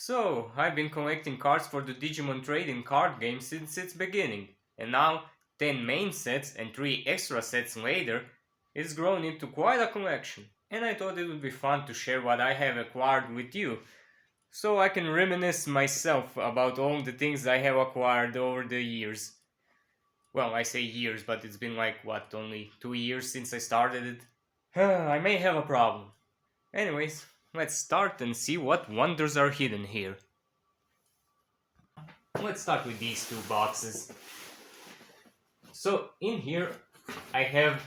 So, I've been collecting cards for the Digimon trading card game since its beginning, and now, 10 main sets and 3 extra sets later, it's grown into quite a collection, and I thought it would be fun to share what I have acquired with you, so I can reminisce myself about all the things I have acquired over the years. Well, I say years, but it's been like, what, only 2 years since I started it? I may have a problem. Anyways, let's start and see what wonders are hidden here. Let's start with these two boxes. So in here I have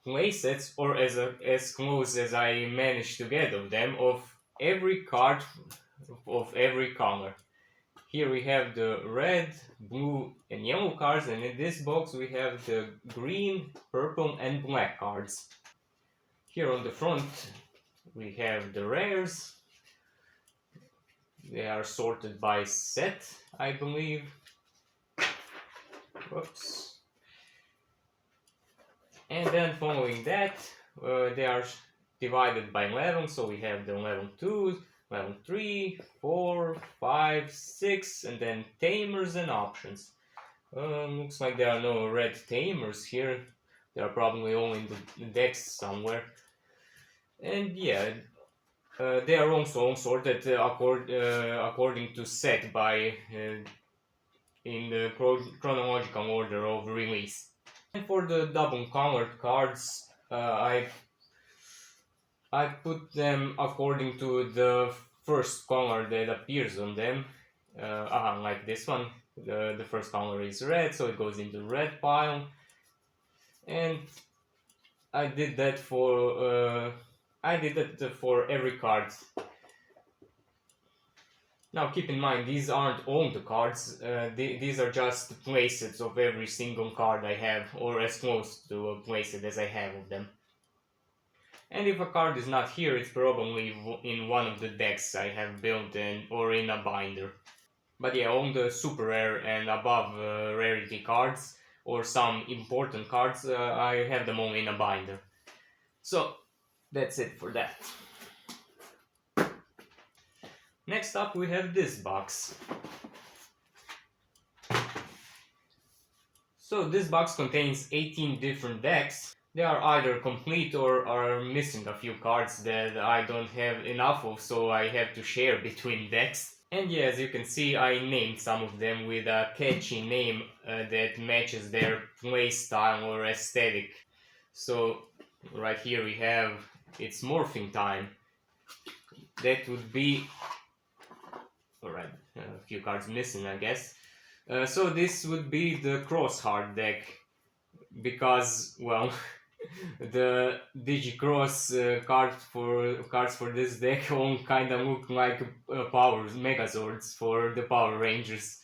playsets, or as close as I managed to get of them, of every card of every color. Here we have the red, blue and yellow cards, and in this box we have the green, purple and black cards. Here on the front we have the rares. They are sorted by set, I believe. Whoops. And then following that, they are divided by level, so we have the level 2, level 3, 4, 5, 6, and then tamers and options. Looks like there are no red tamers here. They are probably all in the decks somewhere. And yeah, they are also sorted according to set by in the chronological order of release. And for the double colored cards, I put them according to the first color that appears on them. Like this one, the first color is red, so it goes into the red pile. And I did that for every card. Now keep in mind, these aren't all the cards, these are just playsets of every single card I have, or as close to a playset as I have of them. And if a card is not here, it's probably in one of the decks I have built or in a binder. But yeah, all the super rare and above rarity cards, or some important cards, I have them all in a binder. So, that's it for that. Next up we have this box. So this box contains 18 different decks. They are either complete or are missing a few cards that I don't have enough of, so I have to share between decks. And yeah, as you can see, I named some of them with a catchy name that matches their playstyle or aesthetic. So right here we have It's Morphing Time. That would be... Alright, a few cards missing, I guess. So this would be the Crossheart deck, because, well, the Digicross cards for this deck all kind of look like Power Megazords for the Power Rangers.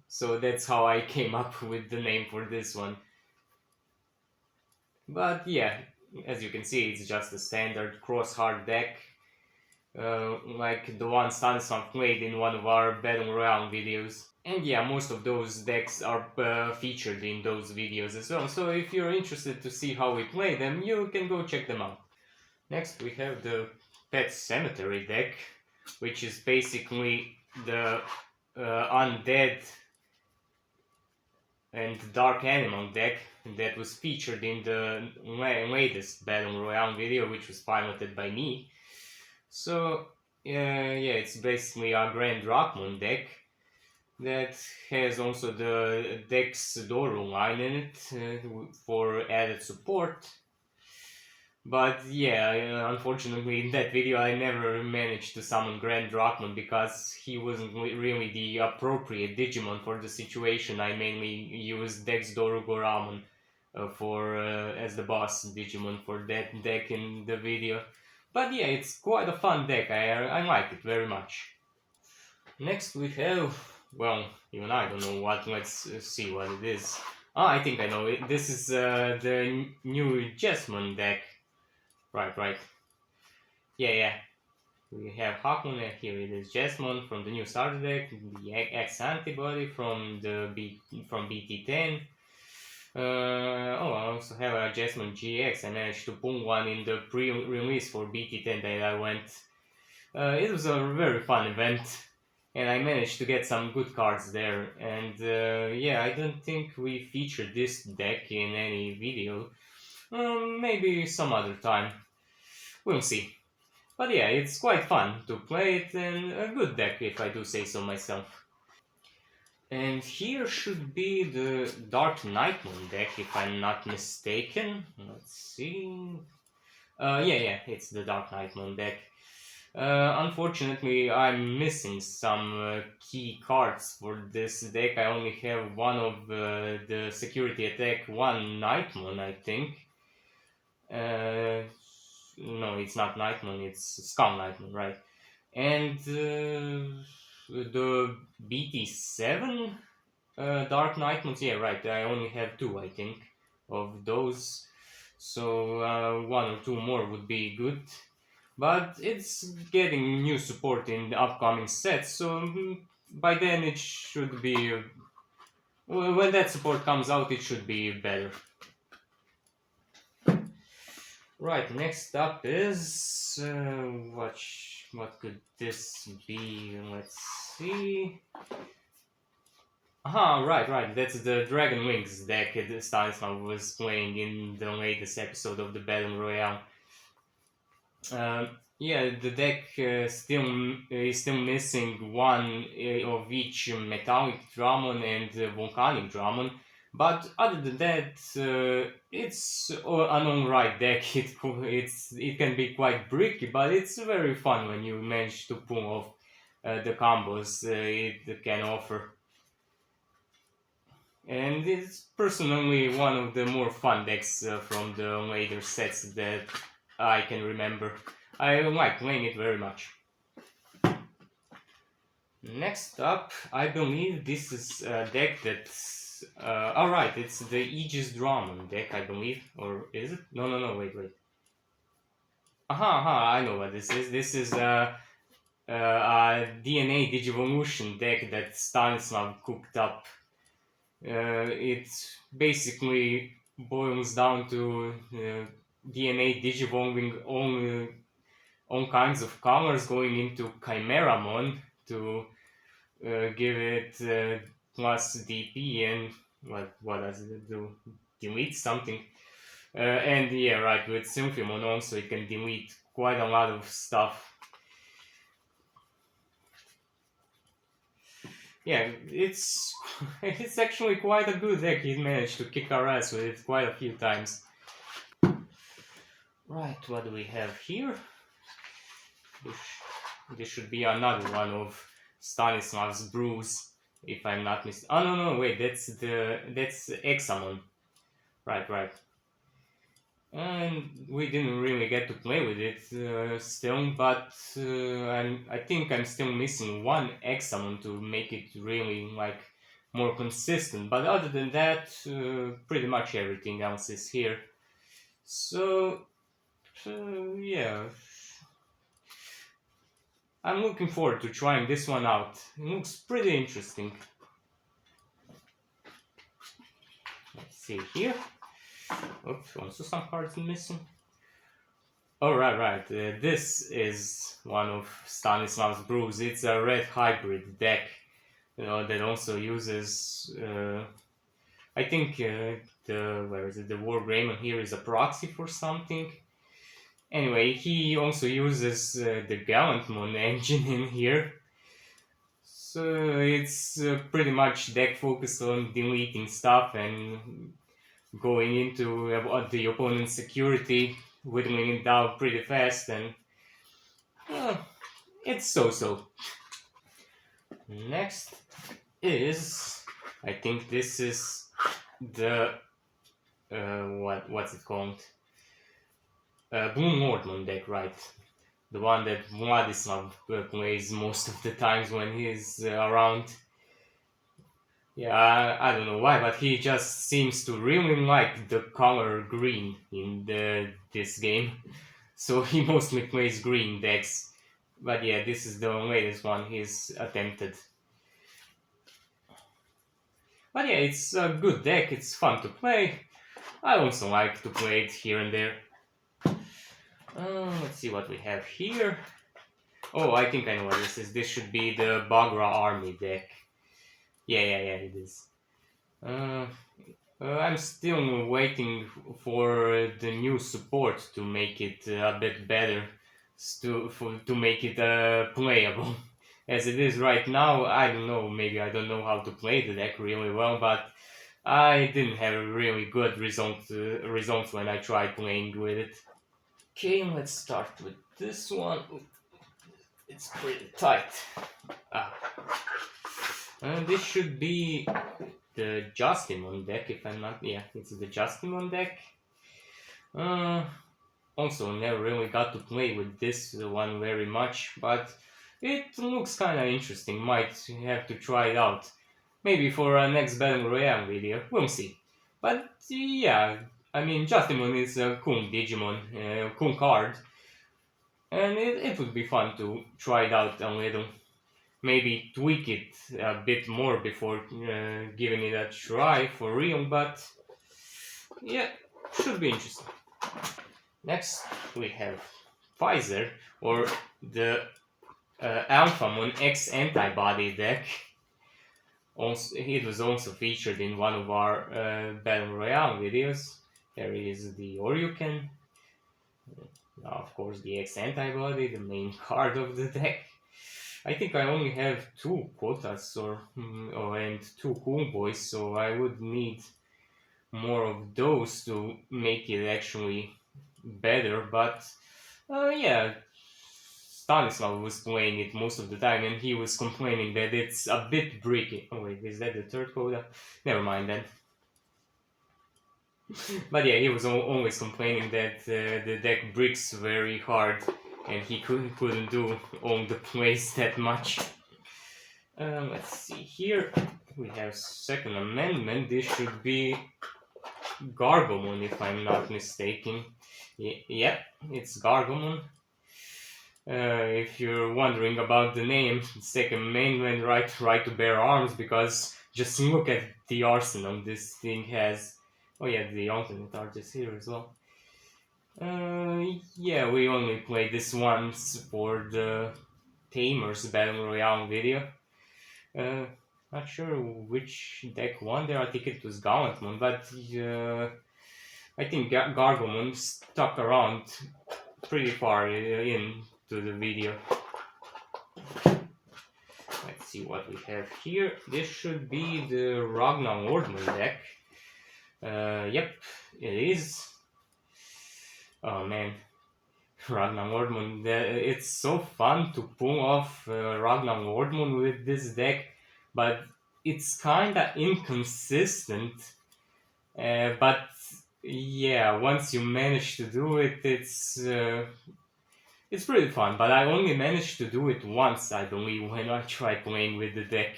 So that's how I came up with the name for this one. But yeah, as you can see, it's just a standard Crossheart deck. Like the one Stanislav played in one of our Battle Royale videos. And yeah, most of those decks are featured in those videos as well, so if you're interested to see how we play them, you can go check them out. Next we have the Pet Cemetery deck, which is basically the undead and dark animal deck that was featured in the latest Battle Royale video, which was piloted by me. So, yeah, it's basically a Grand Rockmon deck that has also the Dex Doru line in it for added support. But yeah, unfortunately in that video I never managed to summon Grand Rockmon because he wasn't really the appropriate Digimon for the situation. I mainly used Dex Doru Goramon as the boss Digimon for that deck in the video. But yeah, it's quite a fun deck, I like it very much. Next we have, well, even I don't know what, let's see what it is. I think I know it. This is the new Jessamine deck. Right. Yeah. We have Hakune, here it is Jessamine from the new starter deck, the X antibody from BT10. I also have a Jessamine GX. I managed to pull one in the pre-release for BT10 that I went. It was a very fun event. and I managed to get some good cards there. And yeah, I don't think we featured this deck in any video. Maybe some other time. We'll see. But yeah, it's quite fun to play it, and a good deck if I do say so myself. And here should be the Dark Nightmoon deck if I'm not mistaken. Let's see. Yeah, it's the Dark Nightmoon deck. Unfortunately, I'm missing some key cards for this deck. I only have one of the security attack, one Nightmoon, I think. No, it's not Nightmoon, it's Skull Nightmoon, right? And the BT7 Dark Nightmoons, yeah, right. I only have two, I think, of those. So one or two more would be good. But it's getting new support in the upcoming sets, so by then it should be. When that support comes out, it should be better. Right, next up is what could this be? Let's see. Aha, right. That's the Dragon Wings deck that Stanislav was playing in the latest episode of the Battle Royale. Yeah, the deck still is still missing one of each metallic Dramon and volcanic Dramon. But other than that, it's an alright deck. It can be quite bricky, but it's very fun when you manage to pull off the combos it can offer. And it's personally one of the more fun decks from the later sets that I can remember. I like playing it very much. Next up, I believe this is a deck that's... alright, it's the Aegis Dramon deck, I believe. Or is it? No, wait. Aha, I know what this is. This is a DNA Digivolution deck that Stanislav cooked up. It basically boils down to DNA digivolving all kinds of colors going into Chimeramon to give it plus DP and what does it do? Delete something. And yeah, right, with Symphimon also it can delete quite a lot of stuff. Yeah, it's it's actually quite a good deck. He managed to kick our ass with it quite a few times. Right, what do we have here? This should be another one of Stanislav's brews, if I'm not mistaken. Oh no, wait, that's Examon. Right. And we didn't really get to play with it still, but I think I'm still missing one Examon to make it really like more consistent. But other than that, pretty much everything else is here. So yeah, I'm looking forward to trying this one out. It looks pretty interesting. Let's see here. Oops, also some cards missing. Oh, right. This is one of Stanislav's brews. It's a red hybrid deck, that also uses. I think the War Greymon here is a proxy for something. Anyway, he also uses the Gallantmon engine in here. So it's pretty much deck focused on deleting stuff and going into the opponent's security, whittling it down pretty fast, and it's so. Next is, I think this is the what's it called? Blue Nordman deck, right? The one that Vladislav plays most of the times when he's around. Yeah, I don't know why, but he just seems to really like the color green in this game. So he mostly plays green decks. But yeah, this is the latest one he's attempted. But yeah, it's a good deck, it's fun to play. I also like to play it here and there. Let's see what we have here. Oh, I think I know what this is. This should be the Bagra army deck. Yeah, it is. I'm still waiting for the new support to make it a bit better, to make it playable. As it is right now, I don't know, maybe I don't know how to play the deck really well, but I didn't have a really good results when I tried playing with it. Okay, let's start with this one. It's pretty tight. Ah. And this should be the Justimon deck, if I'm not... Yeah, it's the Justimon deck. Also, never really got to play with this one very much, but it looks kinda interesting. Might have to try it out. Maybe for our next Battle Royale video, we'll see. But yeah, I mean, Justimon is a cool Digimon, cool card. And it would be fun to try it out a little. Maybe tweak it a bit more before giving it a try for real, but yeah, should be interesting. Next, we have Pfizer, or the Alphamon X antibody deck. Also, it was also featured in one of our Battle Royale videos. There is the Oryuken. Of course, the X antibody, the main card of the deck. I think I only have 2 quotas and 2 cool boys, so I would need more of those to make it actually better. But yeah, Stanislav was playing it most of the time, and he was complaining that it's a bit bricky. Oh wait, is that the 3rd quota? Never mind then. But yeah, he was always complaining that the deck bricks very hard, and he couldn't do on the plays that much. Let's see here. We have Second Amendment. This should be Gargomon, if I'm not mistaken. Yeah, it's Gargomon. If you're wondering about the name, Second Amendment, right to bear arms, because just look at the arsenal this thing has. Oh yeah, the alternate art is here as well. Yeah, we only played this once for the Tamers Battle Royale video. Not sure which deck won there. I think it was Gauntmon, but I think Gargomon stuck around pretty far into the video. Let's see what we have here. This should be the Ragnar Lordman deck. Yep, it is. Oh man, Ragnar Lordman. It's so fun to pull off Ragnar Lordman with this deck, but it's kinda inconsistent. But yeah, once you manage to do it, it's pretty fun. But I only managed to do it once, I believe, when I tried playing with the deck.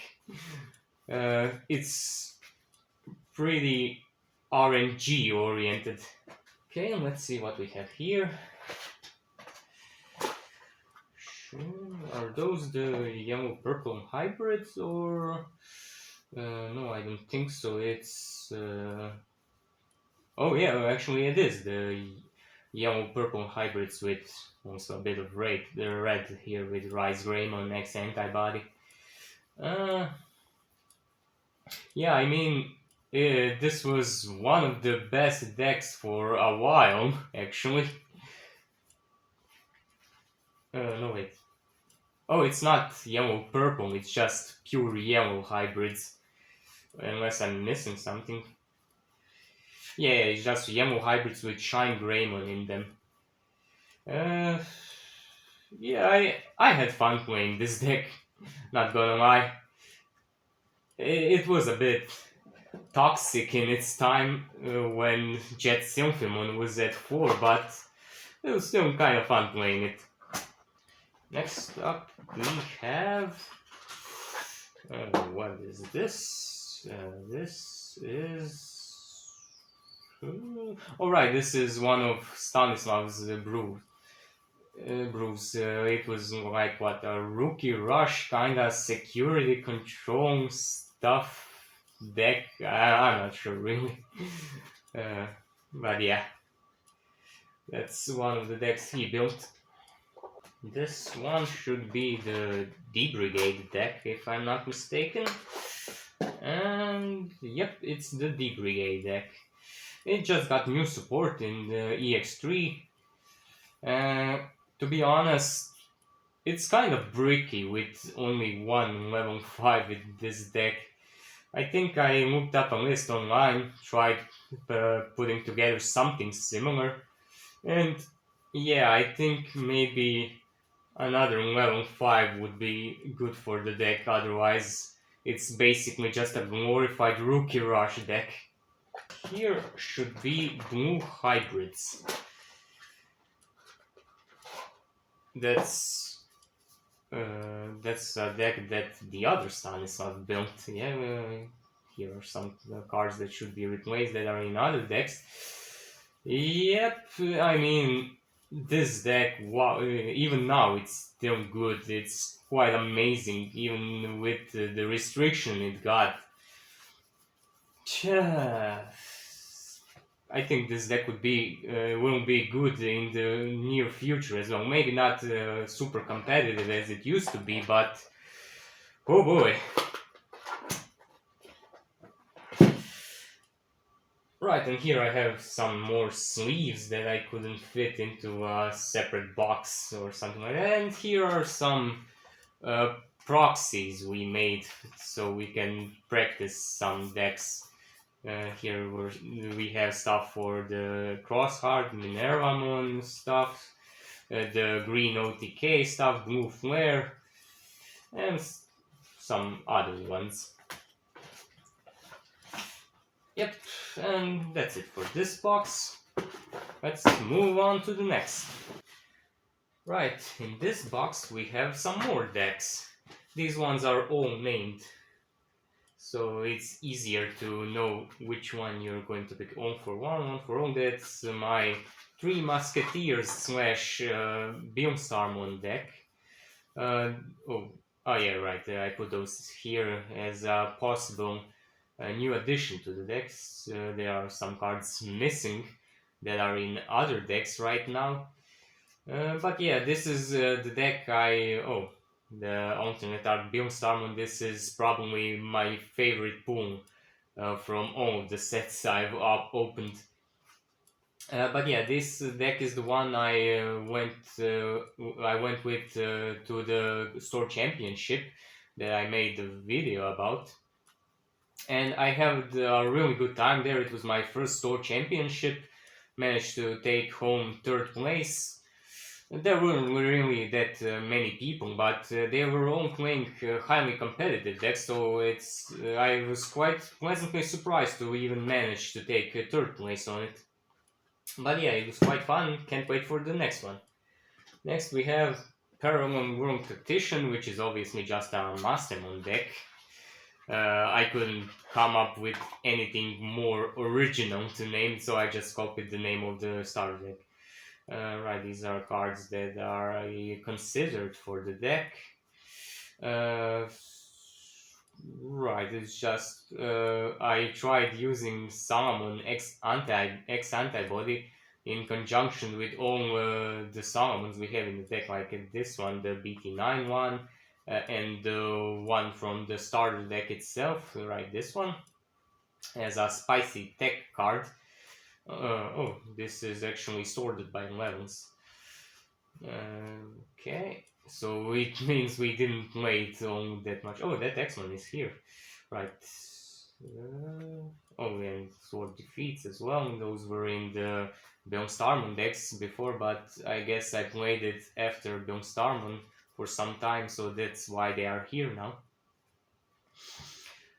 It's pretty RNG oriented. Okay, let's see what we have here. Are those the yellow-purple hybrids, or... no, I don't think so. It's... Oh yeah, actually it is the yellow-purple hybrids with also a bit of red. The red here with Rise Greymon X antibody. Yeah, I mean, this was one of the best decks for a while, actually. No wait. Oh, it's not yellow-purple, it's just pure yellow hybrids. Unless I'm missing something. Yeah, it's just yellow hybrids with Shine Greymon in them. Yeah, I had fun playing this deck, not gonna lie. It was a bit toxic in its time when Jet Sylphimon was at 4, but it was still kind of fun playing it. Next up we have... what is this? This is... Alright, this is one of Stanislav's brews. It was like what, a rookie rush kinda security control stuff deck. I'm not sure really. But yeah, that's one of the decks he built. This one should be the D Brigade deck, if I'm not mistaken. And yep, it's the D Brigade deck. It just got new support in the EX3. To be honest, it's kind of bricky with only one level 5 with this deck. I think I looked up a list online, tried putting together something similar, and yeah, I think maybe another level 5 would be good for the deck, otherwise it's basically just a glorified rookie rush deck. Here should be blue hybrids. That's that's a deck that the other Stanislav built. Yeah, here are some cards that should be replaced that are in other decks. Yep, I mean, this deck, wow, even now it's still good. It's quite amazing, even with the restriction it got. I think this deck will be good in the near future as well. Maybe not super competitive as it used to be, but oh boy. Right, and here I have some more sleeves that I couldn't fit into a separate box or something like that. And here are some uh, proxies we made so we can practice some decks. Here we have stuff for the Crossheart, Mineramon stuff, the green OTK stuff, blue Flare, and some other ones. Yep, and that's it for this box. Let's move on to the next. Right, in this box we have some more decks. These ones are all named, so it's easier to know which one you're going to pick. One for all. That's my Three Musketeers slash Beamstarmon deck. Uh, oh, yeah, right. I put those here as a possible new addition to the decks. There are some cards missing that are in other decks right now. But yeah, this is the deck the alternate art Beamstarmon. This is probably my favorite pool from all of the sets I've opened. But yeah, this deck is the one I went with to the store championship that I made a video about, and I had a really good time there. It was my first store championship. Managed to take home third place. There weren't really that many people, but they were all playing highly competitive decks, so I was quite pleasantly surprised to even manage to take third place on it. But yeah, it was quite fun. Can't wait for the next one. Next we have Parallel World Tactician, which is obviously just a Mastermon deck. I couldn't come up with anything more original to name, so I just copied the name of the starter deck. Right, these are cards that are considered for the deck. Right, it's just I tried using Solomon X antibody in conjunction with all the Solomons we have in the deck, like this one, the BT9 one, and the one from the starter deck itself, right, this one, as a spicy tech card. This is actually sorted by levels. Okay, so it means we didn't play it on that much. Oh, that X-Men is here. Right. And Sword Defeats as well. Those were in the Beamstarmon decks before, but I guess I played it after Beamstarmon for some time, so that's why they are here now.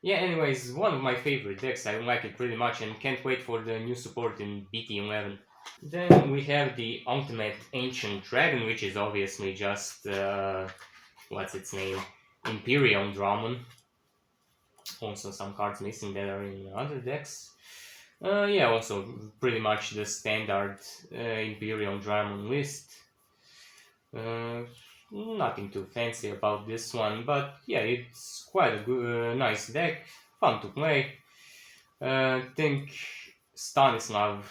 Yeah, anyways, one of my favorite decks. I like it pretty much and can't wait for the new support in BT11. Then we have the Ultimate Ancient Dragon, which is obviously just, what's its name? Imperial Dramon. Also some cards missing that are in other decks. Yeah, also pretty much the standard Imperial Dramon list. Nothing too fancy about this one, but yeah, it's quite a good, nice deck, fun to play. Think Stanislav,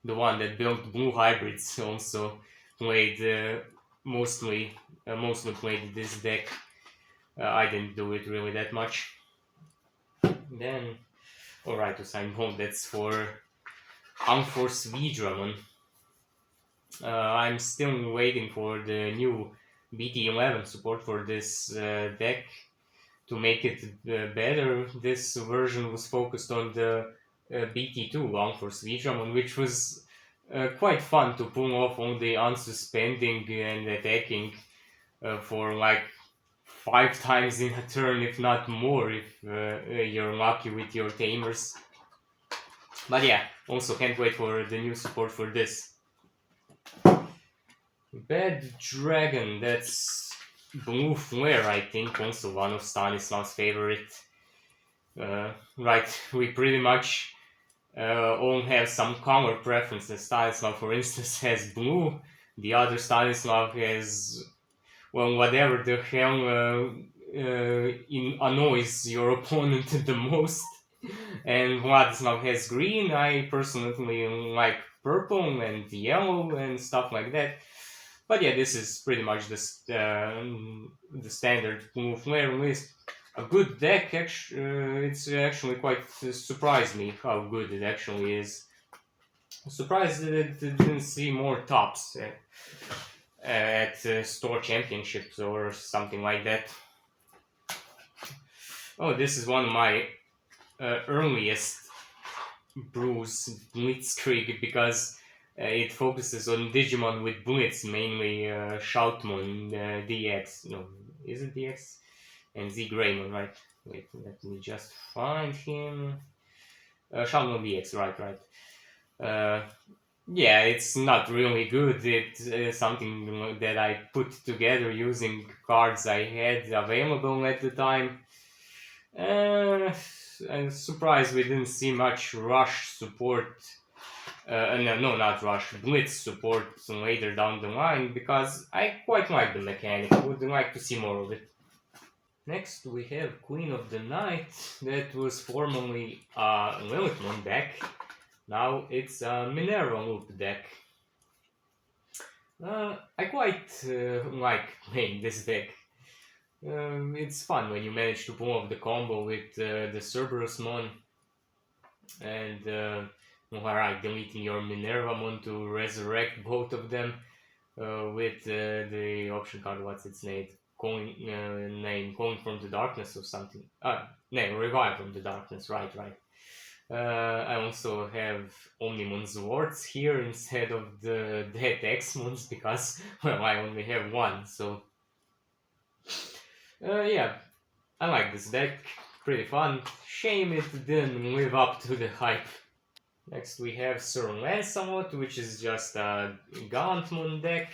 the one that built blue hybrids, also played mostly played this deck. I didn't do it really that much. Then, alright, to sign home, that's for Unforced Vidramon. I'm still waiting for the new BT11 support for this deck to make it better. This version was focused on the BT2 Unforced Vidramon, which was quite fun to pull off, only unsuspending and attacking for like 5 times in a turn, if not more, if you're lucky with your tamers. But yeah, also can't wait for the new support for this. Bad Dragon, that's Blue Flare, I think, also one of Stanislav's favorite. Right, we pretty much all have some color preferences. Stanislav, for instance, has blue. The other Stanislav has, well, whatever the hell annoys your opponent the most. And Vladislav has green. I personally like purple and yellow and stuff like that. But yeah, this is pretty much the standard blue flare list. A good deck, it's actually quite surprised me how good it actually is. Surprised that it didn't see more tops at store championships or something like that. Oh, this is one of my earliest brews, Blitzkrieg, because it focuses on Digimon with Blitz, mainly Shoutmon, DX. No, is it DX? And Z Greymon, right? Wait, let me just find him. Shoutmon DX, right. Yeah, it's not really good. It's something that I put together using cards I had available at the time. I'm surprised we didn't see much Rush support. No, not Rush, Blitz support later down the line, because I quite like the mechanic. I would like to see more of it. Next we have Queen of the Night, that was formerly a Lilithmon deck. Now it's a Minerva Loop deck. I quite like playing this deck. It's fun when you manage to pull off the combo with the Cerberusmon and alright, deleting your Minervamon to resurrect both of them with the option card, what's its name? Calling from the darkness or something. No, revive from the darkness, right. I also have Omnimon's Lords here instead of the Dead X-Mons because, well, I only have one, so... yeah, I like this deck, pretty fun. Shame it didn't live up to the hype. Next we have Sir Lancelot, which is just a Gauntmon deck.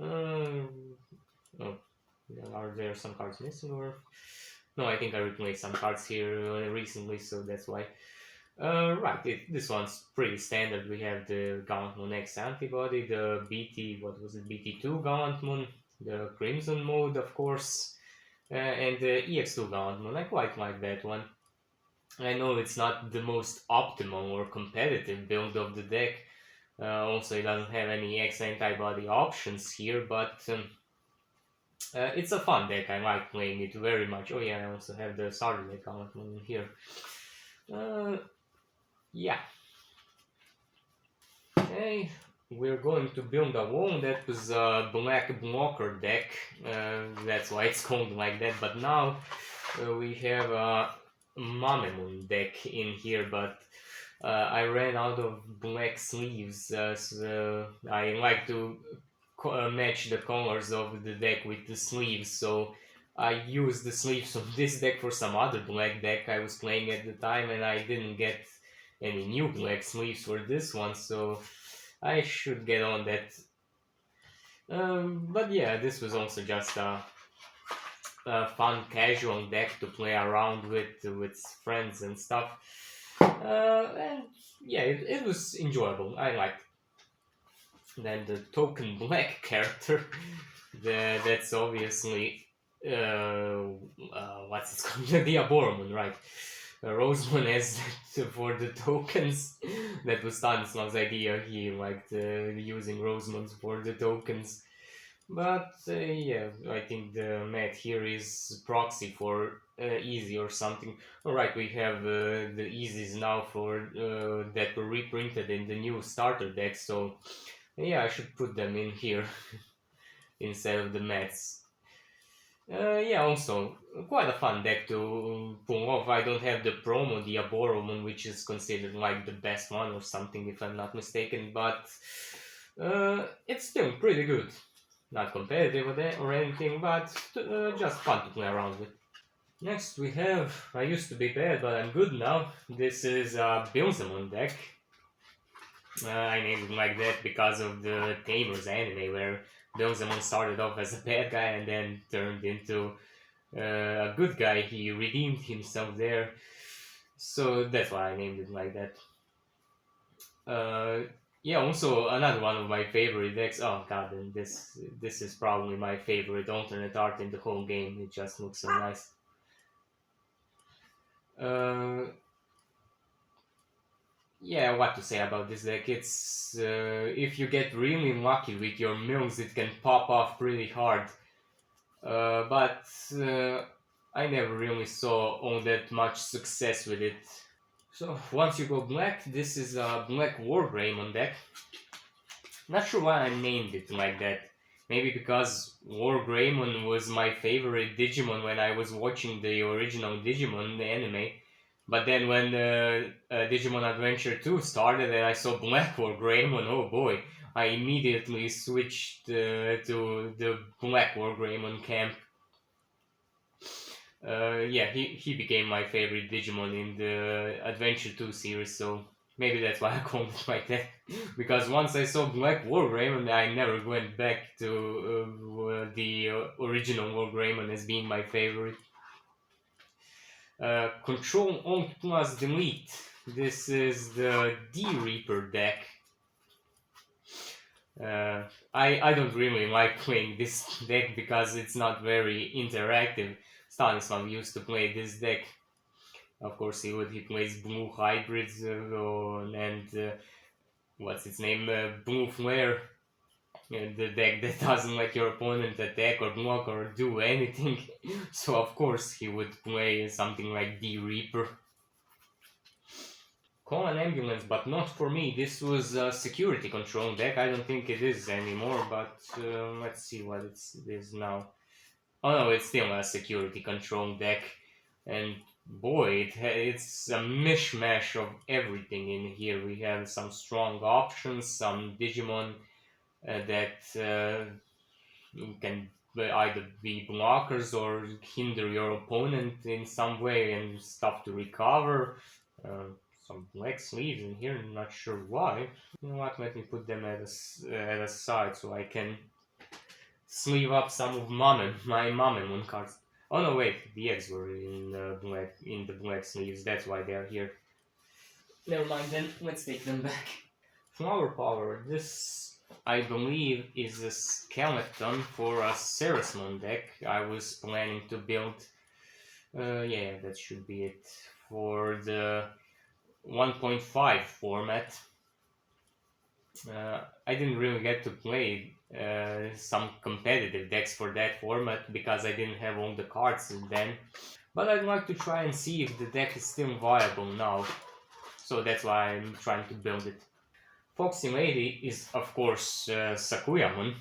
Oh, are there some cards missing or... No, I think I replaced some cards here recently, so that's why. Right, this one's pretty standard. We have the Gauntmon X antibody, the BT2 Gauntmon, the Crimson mode, of course, and the EX2 Gauntmon. I quite like that one. I know it's not the most optimal or competitive build of the deck. Also, it doesn't have any X antibody options here, but it's a fun deck. I like playing it very much. Oh yeah, I also have the starter deck in here. Yeah. Okay, we're going to build a wall. That was a black blocker deck. That's why it's called like that. But now we have a Mamemon deck in here, but I ran out of black sleeves, so I like to match the colors of the deck with the sleeves, so I used the sleeves of this deck for some other black deck I was playing at the time, and I didn't get any new black sleeves for this one, so I should get on that. But yeah, this was also just a fun casual deck to play around with friends and stuff. And yeah, it was enjoyable. I liked. Then the token black character, that's obviously what's it called? The Aboromon, right? Roseman as for the tokens. That was Stanislav's idea. He liked using Rosemans for the tokens. But yeah, I think the mat here is proxy for easy or something. Alright, we have the easies now for that were reprinted in the new starter deck, so yeah, I should put them in here instead of the mats. Yeah, also quite a fun deck to pull off. I don't have the promo, the Aboroman, which is considered like the best one or something, if I'm not mistaken, but it's still pretty good. Not competitive or anything, but just fun to play around with. Next we have, I used to be bad, but I'm good now. This is a Billzamon deck. I named it like that because of the Tamers anime, where Billzamon started off as a bad guy and then turned into a good guy. He redeemed himself there, so that's why I named it like that. Uh, yeah, also another one of my favorite decks. Oh god, and this is probably my favorite alternate art in the whole game. It just looks so nice. Uh, yeah, what to say about this deck? It's if you get really lucky with your mills, it can pop off pretty hard. But I never really saw all that much success with it. So once you go black, this is a black War Greymon deck. Not sure why I named it like that. Maybe because War Greymon was my favorite Digimon when I was watching the original Digimon anime. But then when Digimon Adventure 2 started and I saw Black War Greymon, oh boy, I immediately switched to the Black War Greymon camp. Yeah, he became my favorite Digimon in the Adventure 2 series, so maybe that's why I called it like that. Because once I saw Black War Greymon, I never went back to the original War Greymon as being my favorite. Control Alt plus Delete. This is the D-Reaper deck. I don't really like playing this deck because it's not very interactive. Stanislav used to play this deck. Of course, he plays blue hybrids and what's its name, blue flare, the deck that doesn't let your opponent attack or block or do anything. So of course he would play something like D Reaper. Call an ambulance, but not for me. This was a security control deck. I don't think it is anymore, but let's see what it is now. Oh no, it's still a security control deck, and boy, it's a mishmash of everything in here. We have some strong options, some Digimon that can either be blockers or hinder your opponent in some way, and stuff to recover. Some black sleeves in here, not sure why. You know what, let me put them at a side so I can sleeve up some of my Mamemon cards. Oh no, wait, the eggs were in the black sleeves. That's why they are here. Never mind. Then let's take them back. Flower Power. This, I believe, is a skeleton for a Ceresmon deck. I was planning to build. Yeah, that should be it for the 1.5 format. I didn't really get to play some competitive decks for that format because I didn't have all the cards then. But I'd like to try and see if the deck is still viable now. So that's why I'm trying to build it. Foxy Lady is of course Sakuyamon.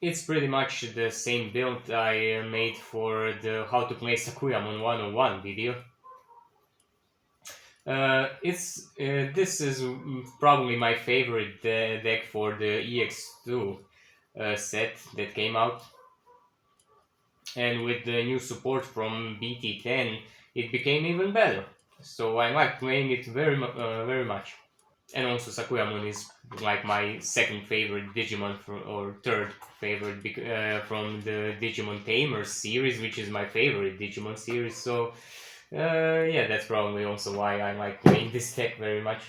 It's pretty much the same build I made for the How to Play Sakuyamon 101 video. This is probably my favorite deck for the EX2 set that came out, and with the new support from BT10, it became even better. So I like playing it very much. And also Sakuyamon is like my second favorite Digimon or third favorite from the Digimon Tamers series, which is my favorite Digimon series. So yeah, that's probably also why I like playing this deck very much.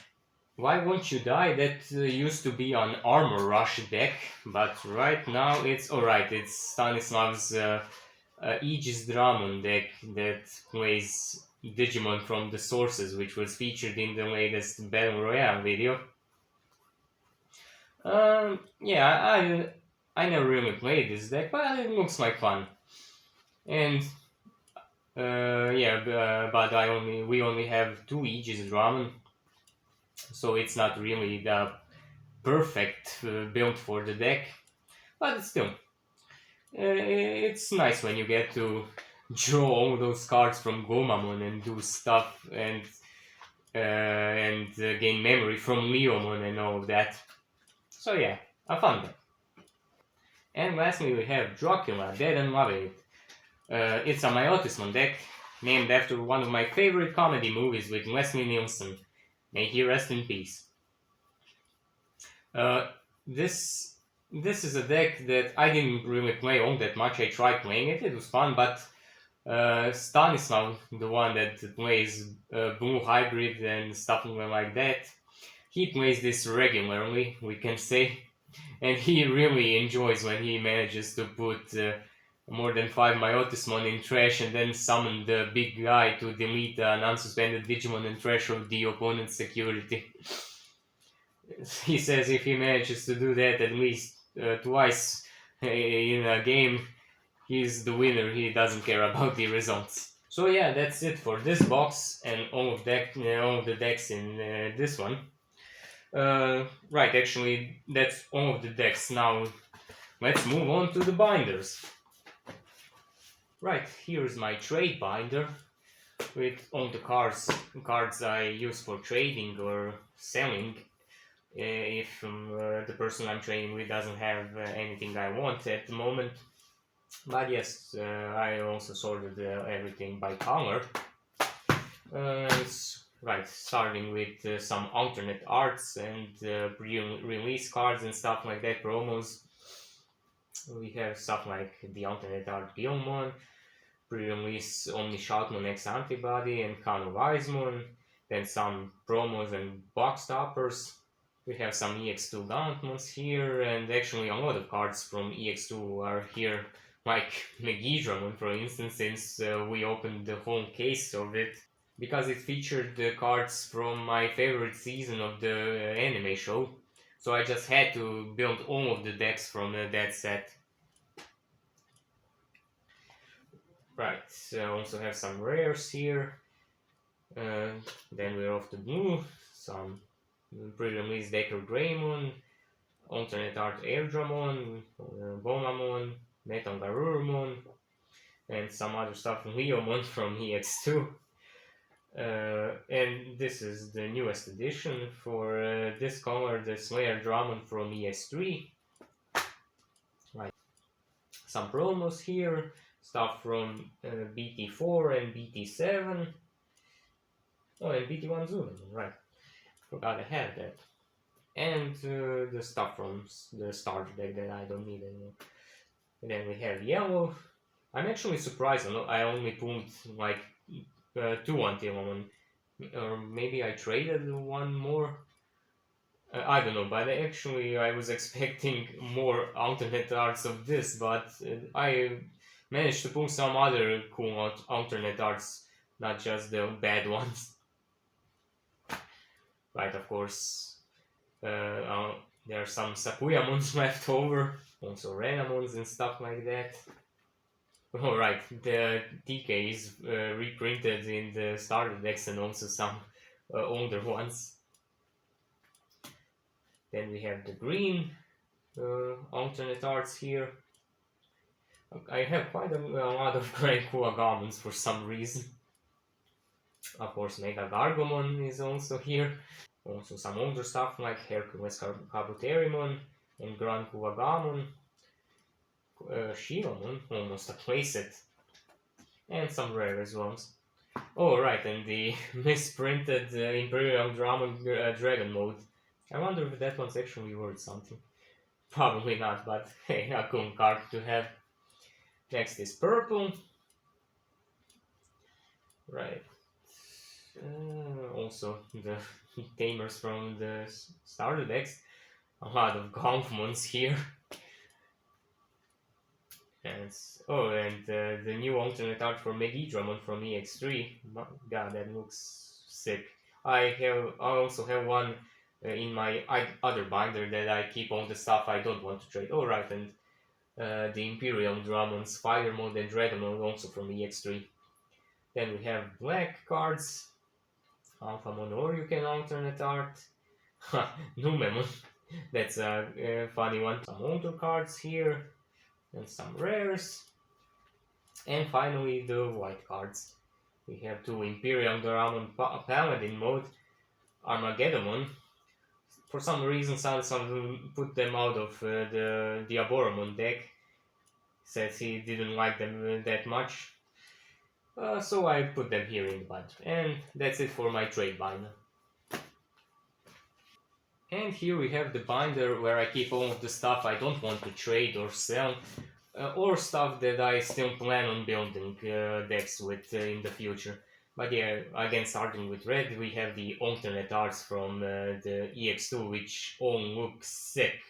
Why Won't You Die? That used to be an Armor Rush deck, but right now it's alright. It's Stanislav's Aegis Dramon deck that plays Digimon from the sources, which was featured in the latest Battle Royale video. Yeah, I never really played this deck, but it looks like fun. And yeah, but we only have two Aegis Dramon, so it's not really the perfect build for the deck. But still, it's nice when you get to draw all those cards from Gomamon and do stuff and gain memory from Leomon and all of that. So yeah, a fun deck. And lastly, we have Dracula, Dead and Loving It. It's a Myotismon deck named after one of my favorite comedy movies with Leslie Nielsen. May he rest in peace. Uh, this this is a deck that I didn't really play all that much. I tried playing it; it was fun, but Stanislav, the one that plays Blue Hybrid and stuff like that, he plays this regularly, we can say, and he really enjoys when he manages to put more than 5 Myotismon in trash and then summon the big guy to delete an unsuspended Digimon and trash of the opponent's security. He says if he manages to do that at least twice in a game, he's the winner. He doesn't care about the results. So yeah, that's it for this box and all of the decks in this one. Right, actually, that's all of the decks. Now, let's move on to the binders. Right, here's my trade binder with all the cards I use for trading or selling. If the person I'm trading with doesn't have anything I want at the moment. But yes, I also sorted everything by color. Right, starting with some alternate arts and pre-release cards and stuff like that, promos. We have stuff like the alternate art Gilmon, pre-release Omni Shoutmon X Antibody and Kano Wisemon, then some promos and box toppers. We have some EX2 Gauntmons here, and actually a lot of cards from EX2 are here, like Megidramon for instance, since we opened the whole case of it, because it featured the cards from my favorite season of the anime show, so I just had to build all of the decks from that set. Right, so I also have some rares here. Then we're off to blue, some pre-release Decker Greymon, alternate art Airdramon, Bomamon, Metal Garurumon, and some other stuff from Leomon from EX2. And this is the newest edition for this color, the Slayer Dramon from EX3. Right. Some promos here, stuff from BT4 and BT7. Oh, and BT1 Zoom, right. Forgot I had that. And the stuff from the starter deck that I don't need anymore. And then we have yellow. I'm actually surprised I only pulled like 2 until or maybe I traded one more. I don't know, but actually I was expecting more alternate arts of this, but I managed to pull some other cool alternate arts, not just the bad ones. Right, of course, there are some Sakuyamons left over, also Renamons and stuff like that. Alright, the TK is reprinted in the starter decks and also some older ones. Then we have the green alternate arts here. I have quite a lot of Grand Kuagamons for some reason. Of course, Mega Gargomon is also here. Also some older stuff like Hercules Kabuterimon and Grand Kuagamon. Shivamon, almost a playset. And some rare as well. Oh right, and the misprinted Imperial Dragon mode. I wonder if that one's actually worth something. Probably not, but hey, a cool card to have. Next is purple. Right. Also, the tamers from the starter decks. A lot of Golfmons here. And the new alternate art for Megidramon from EX3. God, that looks sick. I also have one in my other binder that I keep all the stuff I don't want to trade. Alright, and the Imperial Dramon, Spider Mode, and Dragon Mode also from EX3. Then we have black cards, Alpha Moon you can alternate art, Numemon, that's a funny one. Some older cards here, and some rares. And finally the white cards. We have two Imperial Dramon Paladin mode, Armageddon. For some reason some put them out of the Diaboromon deck. Says he didn't like them that much. So I put them here in the binder. And that's it for my trade binder. And here we have the binder where I keep all of the stuff I don't want to trade or sell. Or stuff that I still plan on building decks with in the future. But yeah, again, starting with red, we have the alternate arts from the EX2, which all look sick.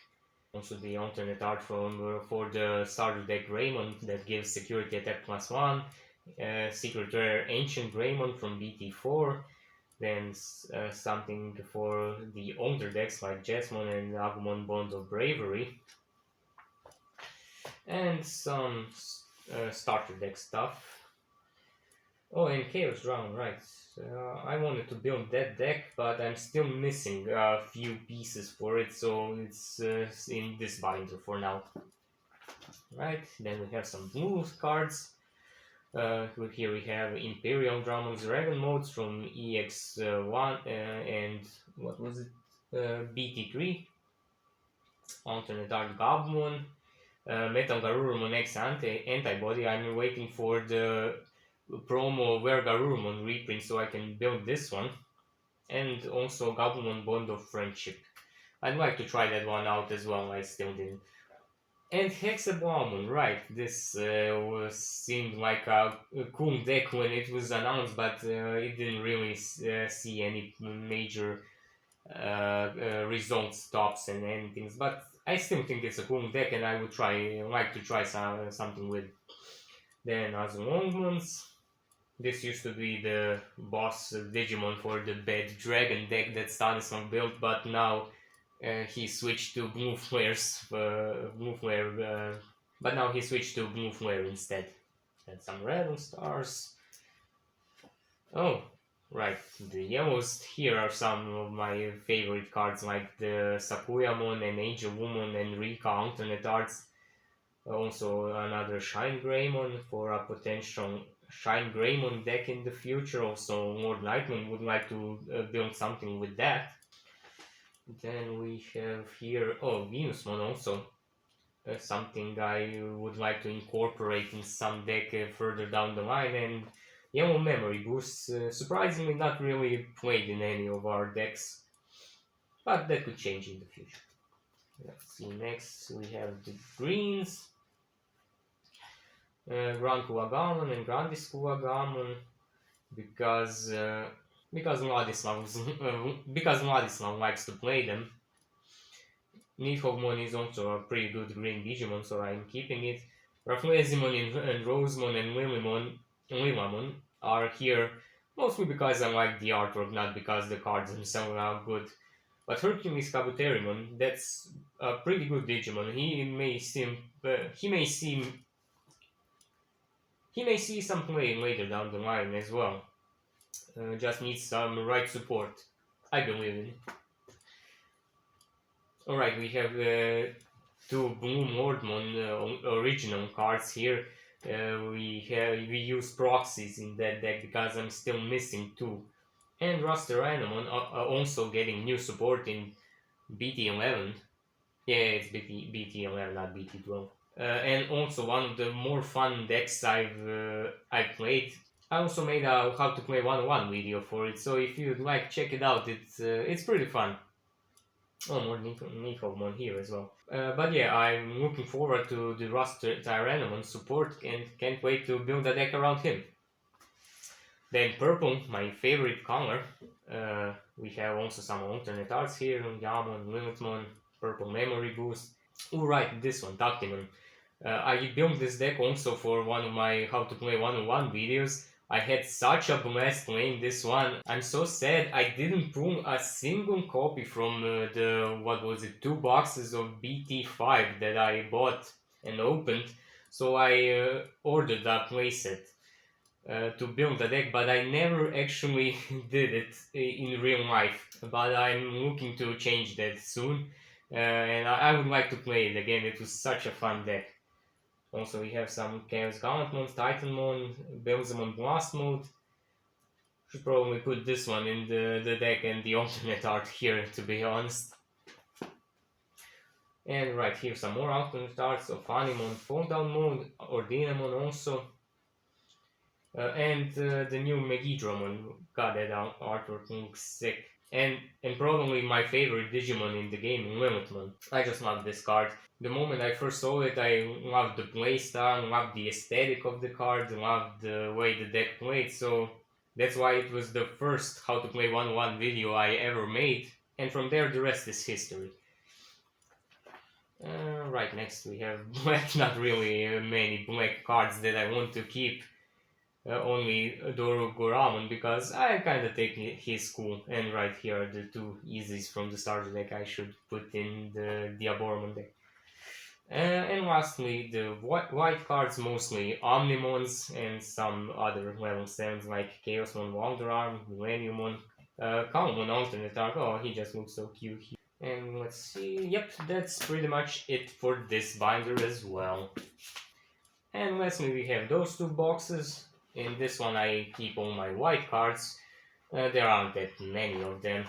Also the alternate art from for the starter deck Greymon that gives security attack +1. Secret rare Ancient Greymon from BT4. Then something for the older decks like Jesmon and Agumon Bond of Bravery. And some starter deck stuff. Oh, and Chaos Drown, right. I wanted to build that deck, but I'm still missing a few pieces for it, so it's in this binder for now. Right, then we have some blue cards. Here we have Imperial Dramon's Dragon modes from EX1 and what was it? BT3. Alternate Art Gabumon. Metal Garurumon X antibody. I'm waiting for the promo Where Garurumon reprint so I can build this one. And also Gabumon Bond of Friendship. I'd like to try that one out as well, I still didn't. And Hexabomon, right, this seemed like a cool deck when it was announced, but it didn't really see any major result stops and anything. But I still think it's a cool deck, and I would like to try something with. Then Azumongmons. This used to be the boss Digimon for the Bad Dragon deck that Stanislav built, but now he switched to Blue Flares. Blue Flare, but now he switched to Blue Flare instead. And some red stars. Oh, right. The yellows here are some of my favorite cards, like the Sakuyamon and Angel Woman and Rika alternate arts. Also another Shine Greymon for a potential Shine Greymon deck in the future. Also Lord Nightman would like to build something with that. Then we have here, Venusmon also. Something I would like to incorporate in some deck further down the line. And Yellow Memory Boost, surprisingly not really played in any of our decks. But that could change in the future. Let's see, next we have the greens. Grand Kuwagamon and Grandis Kuwagamon because Vladislav likes to play them. Nidhoggmon is also a pretty good green Digimon, so I'm keeping it. Rafflesimon and Rosemon and Lilamon are here mostly because I like the artwork, not because the cards themselves are good. But Hercules Kabuterimon, that's a pretty good Digimon. He may see some play later down the line as well. Just needs some right support. I believe in. Alright, we have two Blue Lordmon original cards here. We use proxies in that deck because I'm still missing two. And Raster Anomon also getting new support in BT11. Yeah, it's BT11, not BT12. And also one of the more fun decks I've played. I also made a how to play 101 video for it, so if you'd like, check it out. It's pretty fun. Oh, more Nidhoggmon here as well. But yeah, I'm looking forward to the Raster Tyrannomon support and can't wait to build a deck around him. Then purple, my favorite color. We have also some alternate arts here, Yamon, Lilithmon, Purple Memory Boost. Oh right, this one, Tactimon. I built this deck also for one of my how to play 1-on-1 videos. I had such a blast playing this one. I'm so sad I didn't pull a single copy from the, what was it, 2 boxes of BT5 that I bought and opened. So I ordered a playset to build a deck, but I never actually did it in real life. But I'm looking to change that soon, and I would like to play it again. It was such a fun deck. Also, we have some Chaos Gauntlet, Titanmon, Belzemon Blast Mode. Should probably put this one in the deck and the alternate art here, to be honest. And right here, some more alternate arts of Animon, Fall Down Mode, Ordinamon also. And the new Megidramon. God, that artwork looks sick. And probably my favorite Digimon in the game, Lilithmon. I just love this card. The moment I first saw it, I loved the playstyle, loved the aesthetic of the card, loved the way the deck played, so that's why it was the first How to Play 1-1 video I ever made, and from there the rest is history. Right next we have black, not really many black cards that I want to keep. Only Doru Goramon, because I kinda take his school, and right here are the two easies from the starter deck I should put in the Diaboromon deck. And lastly, the white cards, mostly Omnimons and some other level 7s like Chaosmon, Wanderarm, Millenniumon, Calmon alternate art. Oh, he just looks so cute here. And let's see, yep, that's pretty much it for this binder as well. And lastly, we have those two boxes. In this one, I keep all my white cards. There aren't that many of them,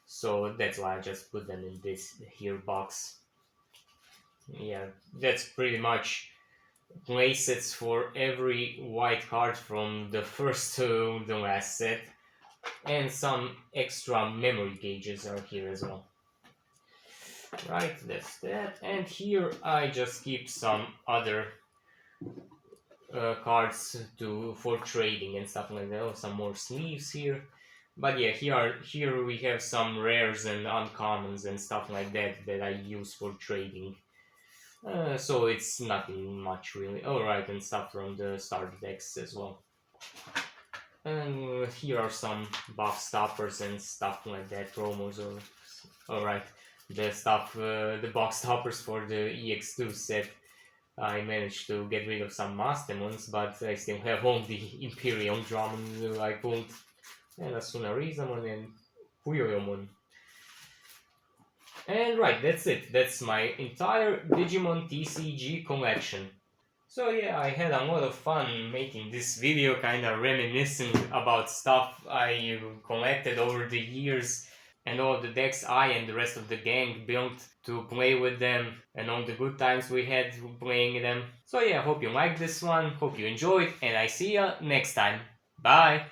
so that's why I just put them in this here box. Yeah, that's pretty much playsets for every white card from the first to the last set, and some extra memory gauges are here as well. Right, that's that. And here I just keep some other cards for trading and stuff like that. Oh, some more sleeves here. But yeah, here we have some rares and uncommons and stuff like that that I use for trading. So it's nothing much really. Alright, and stuff from the starter decks as well. And here are some box stoppers and stuff like that, promos or... Alright, the stuff, the box stoppers for the EX2 set. I managed to get rid of some Mastemons, but I still have all the Imperial Dramon I pulled. And Asuna Rizamon and Puyoyomon. And right, that's it. That's my entire Digimon TCG collection. So yeah, I had a lot of fun making this video, kinda reminiscing about stuff I collected over the years and all the decks I and the rest of the gang built to play with them and all the good times we had playing them. So yeah, hope you liked this one, hope you enjoyed, and I see ya next time. Bye!